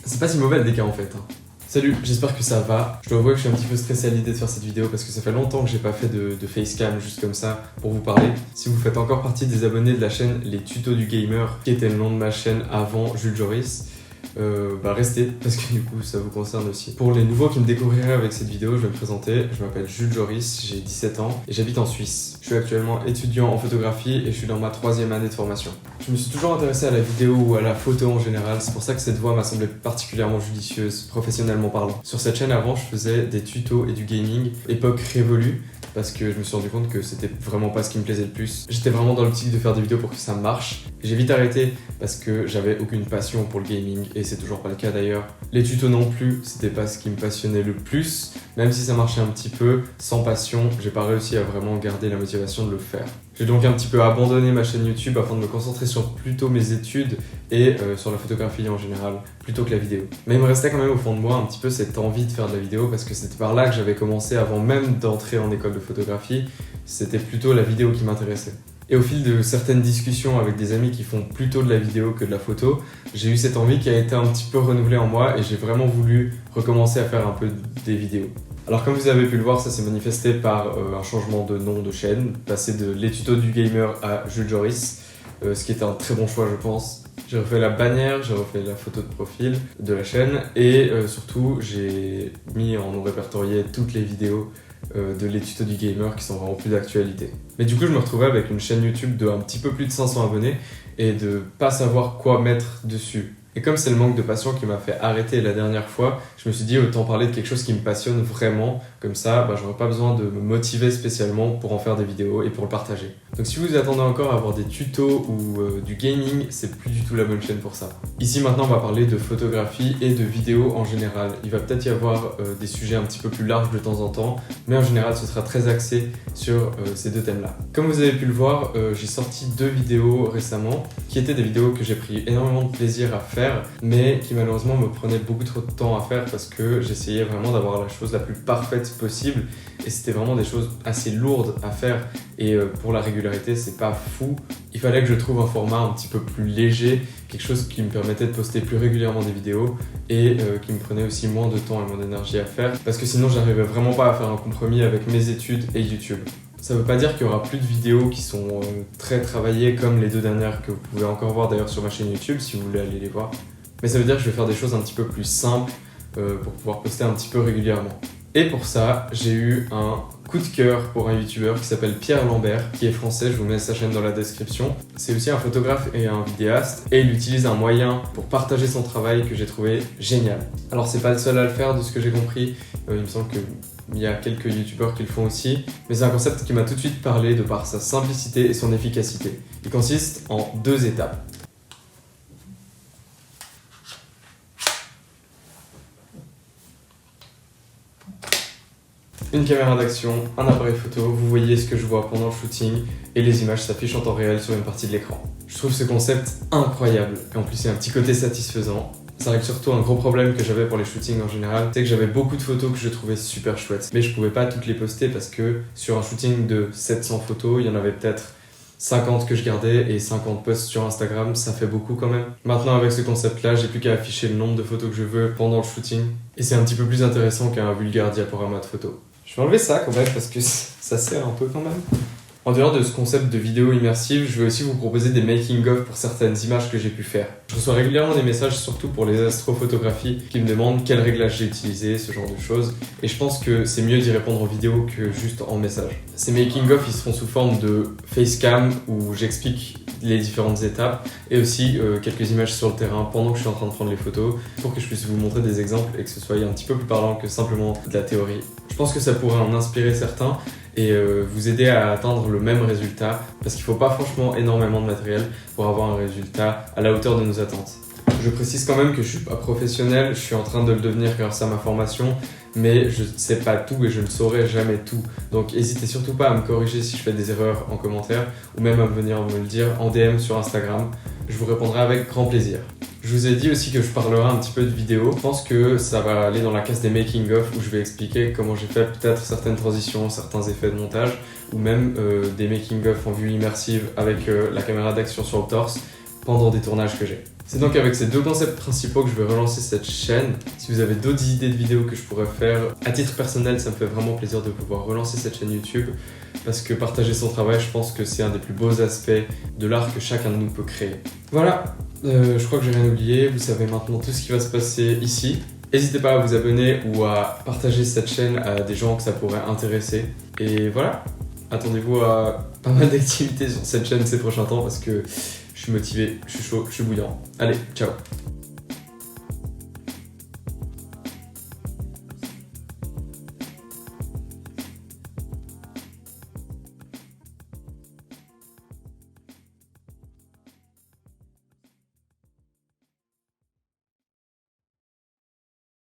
C'est pas si mauvais le DK en fait. Salut, j'espère que ça va. Je dois avouer que je suis un petit peu stressé à l'idée de faire cette vidéo parce que ça fait longtemps que j'ai pas fait de facecam juste comme ça pour vous parler. Si vous faites encore partie des abonnés de la chaîne Les Tutos du Gamer, qui était le nom de ma chaîne avant Jules Joris, restez parce que du coup ça vous concerne aussi. Pour les nouveaux qui me découvriraient avec cette vidéo, je vais me présenter. Je m'appelle Jules Joris, j'ai 17 ans et j'habite en Suisse. Je suis actuellement étudiant en photographie et je suis dans ma 3e année de formation. Je me suis toujours intéressé à la vidéo ou à la photo en général, c'est pour ça que cette voie m'a semblé particulièrement judicieuse, professionnellement parlant. Sur cette chaîne avant, je faisais des tutos et du gaming, époque révolue, parce que je me suis rendu compte que c'était vraiment pas ce qui me plaisait le plus. J'étais vraiment dans l'optique de faire des vidéos pour que ça marche. J'ai vite arrêté parce que j'avais aucune passion pour le gaming et c'est toujours pas le cas d'ailleurs. Les tutos non plus, c'était pas ce qui me passionnait le plus. Même si ça marchait un petit peu, sans passion, j'ai pas réussi à vraiment garder la motivation de le faire. J'ai donc un petit peu abandonné ma chaîne YouTube afin de me concentrer sur plutôt mes études et sur la photographie en général, plutôt que la vidéo. Mais il me restait quand même au fond de moi un petit peu cette envie de faire de la vidéo parce que c'était par là que j'avais commencé avant même d'entrer en école de photographie. C'était plutôt la vidéo qui m'intéressait. Et au fil de certaines discussions avec des amis qui font plutôt de la vidéo que de la photo, j'ai eu cette envie qui a été un petit peu renouvelée en moi et j'ai vraiment voulu recommencer à faire un peu des vidéos. Alors comme vous avez pu le voir, ça s'est manifesté par un changement de nom de chaîne, passer de Les Tutos du Gamer à Jules Joris, ce qui était un très bon choix je pense. J'ai refait la bannière, j'ai refait la photo de profil de la chaîne et surtout j'ai mis en non répertorié toutes les vidéos de Les Tutos du Gamer qui sont vraiment plus d'actualité. Mais du coup je me retrouvais avec une chaîne YouTube de un petit peu plus de 500 abonnés et de pas savoir quoi mettre dessus. Et comme c'est le manque de passion qui m'a fait arrêter la dernière fois, je me suis dit autant parler de quelque chose qui me passionne vraiment, comme ça j'aurais pas besoin de me motiver spécialement pour en faire des vidéos et pour le partager. Donc si vous attendez encore à avoir des tutos ou du gaming, c'est plus du tout la bonne chaîne pour ça. Ici maintenant on va parler de photographie et de vidéo en général. Il va peut-être y avoir des sujets un petit peu plus larges de temps en temps, mais en général ce sera très axé sur ces deux thèmes-là. Comme vous avez pu le voir, j'ai sorti 2 vidéos récemment, qui étaient des vidéos que j'ai pris énormément de plaisir à faire, mais qui malheureusement me prenaient beaucoup trop de temps à faire parce que j'essayais vraiment d'avoir la chose la plus parfaite possible et c'était vraiment des choses assez lourdes à faire et pour la régularité c'est pas fou. Il fallait que je trouve un format un petit peu plus léger, quelque chose qui me permettait de poster plus régulièrement des vidéos et qui me prenait aussi moins de temps et moins d'énergie à faire parce que sinon j'arrivais vraiment pas à faire un compromis avec mes études et YouTube. Ça veut pas dire qu'il y aura plus de vidéos qui sont très travaillées comme les 2 dernières que vous pouvez encore voir d'ailleurs sur ma chaîne YouTube si vous voulez aller les voir. Mais ça veut dire que je vais faire des choses un petit peu plus simples pour pouvoir poster un petit peu régulièrement. Et pour ça, j'ai eu un coup de cœur pour un youtubeur qui s'appelle Pierre Lambert, qui est français, je vous mets sa chaîne dans la description. C'est aussi un photographe et un vidéaste, et il utilise un moyen pour partager son travail que j'ai trouvé génial. Alors c'est pas le seul à le faire de ce que j'ai compris, il me semble qu'il y a quelques youtubeurs qui le font aussi, mais c'est un concept qui m'a tout de suite parlé de par sa simplicité et son efficacité. Il consiste en 2 étapes. Une caméra d'action, un appareil photo, vous voyez ce que je vois pendant le shooting et les images s'affichent en temps réel sur une partie de l'écran. Je trouve ce concept incroyable et en plus il y a un petit côté satisfaisant. Ça règle surtout un gros problème que j'avais pour les shootings en général, c'est que j'avais beaucoup de photos que je trouvais super chouettes, mais je pouvais pas toutes les poster parce que sur un shooting de 700 photos, il y en avait peut-être 50 que je gardais et 50 posts sur Instagram, ça fait beaucoup quand même. Maintenant avec ce concept là, j'ai plus qu'à afficher le nombre de photos que je veux pendant le shooting et c'est un petit peu plus intéressant qu'un vulgaire diaporama de photos. Je vais enlever ça quand même parce que ça sert un peu quand même. En dehors de ce concept de vidéo immersive, je vais aussi vous proposer des making-of pour certaines images que j'ai pu faire. Je reçois régulièrement des messages, surtout pour les astrophotographies, qui me demandent quel réglage j'ai utilisé, ce genre de choses. Et je pense que c'est mieux d'y répondre en vidéo que juste en message. Ces making-of, ils seront sous forme de facecam où j'explique les différentes étapes et aussi quelques images sur le terrain pendant que je suis en train de prendre les photos pour que je puisse vous montrer des exemples et que ce soit un petit peu plus parlant que simplement de la théorie. Je pense que ça pourrait en inspirer certains et vous aider à atteindre le même résultat parce qu'il ne faut pas franchement énormément de matériel pour avoir un résultat à la hauteur de nos attentes. Je précise quand même que je ne suis pas professionnel, je suis en train de le devenir grâce à ma formation, mais je ne sais pas tout et je ne saurai jamais tout. Donc n'hésitez surtout pas à me corriger si je fais des erreurs en commentaire ou même à venir me le dire en DM sur Instagram. Je vous répondrai avec grand plaisir. Je vous ai dit aussi que je parlerai un petit peu de vidéo. Je pense que ça va aller dans la case des making-of où je vais expliquer comment j'ai fait peut-être certaines transitions, certains effets de montage ou même des making-of en vue immersive avec la caméra d'action sur le torse pendant des tournages que j'ai. C'est donc avec ces deux concepts principaux que je vais relancer cette chaîne. Si vous avez d'autres idées de vidéos que je pourrais faire, à titre personnel, ça me fait vraiment plaisir de pouvoir relancer cette chaîne YouTube parce que partager son travail, je pense que c'est un des plus beaux aspects de l'art que chacun de nous peut créer. Voilà, je crois que j'ai rien oublié. Vous savez maintenant tout ce qui va se passer ici. N'hésitez pas à vous abonner ou à partager cette chaîne à des gens que ça pourrait intéresser. Et voilà, attendez-vous à pas mal d'activités sur cette chaîne ces prochains temps parce que je suis motivé, je suis chaud, je suis bouillant. Allez, ciao!